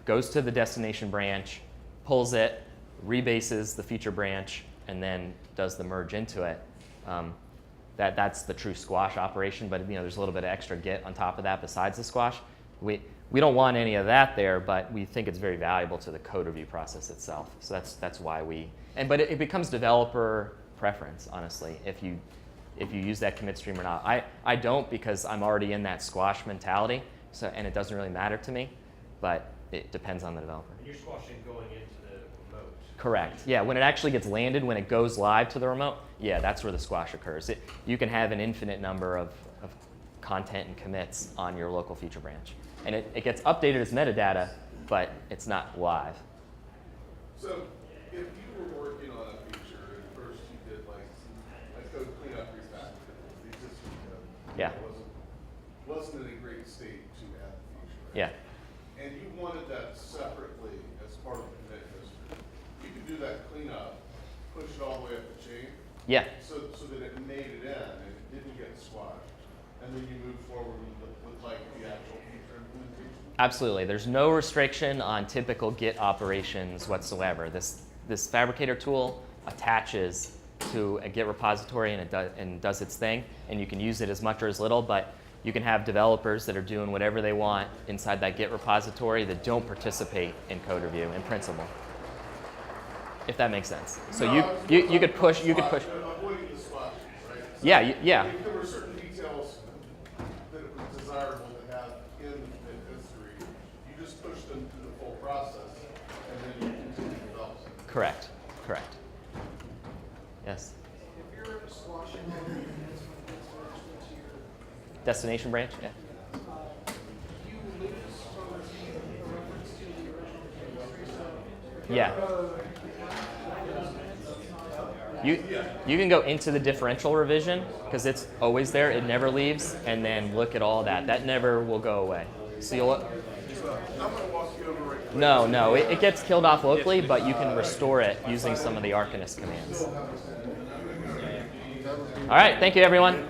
goes to the destination branch, pulls it, rebases the feature branch, and then does the merge into it. That's the true squash operation, but there's a little bit of extra Git on top of that besides the squash. We don't want any of that there, but we think it's very valuable to the code review process itself. So that's why but it becomes developer preference, honestly, if you use that commit stream or not. I don't, because I'm already in that squash mentality, and it doesn't really matter to me, but it depends on the developer. And you're squashing going into the remote. Correct. Yeah, when it actually gets landed, when it goes live to the remote, yeah, that's where the squash occurs. You can have an infinite number of content and commits on your local feature branch. And it gets updated as metadata, but it's not live. So if you were working on a feature, and first you did like a code cleanup refactor, the existing code Yeah. wasn't in a great state to add the feature. Right? Yeah. And you wanted that separately as part of the commit history. You could do that cleanup, push it all the way up the chain. Yeah. So that it made it in and it didn't get squashed. And then you move forward with like the actual feature implementation. Absolutely. There's no restriction on typical Git operations whatsoever. This Fabricator tool attaches to a Git repository and does its thing, and you can use it as much or as little, but you can have developers that are doing whatever they want inside that Git repository that don't participate in code review in principle, if that makes sense. So you could push. Avoiding the squashing, right? So Yeah. if there were certain details that it was desirable to have in the history, you just push them through the full process, and then you continue to develop them. Correct. Yes. If you're squashing all the units when it gets merged into your Destination branch. Yeah. you lose or retain a reference to the original history, so Yeah. You can go into the differential revision because it's always there. It never leaves, and then look at all that. That never will go away. So you'll. I'm going to walk you over right quick. No. It gets killed off locally, but you can restore it using some of the Arcanist commands. All right. Thank you, everyone.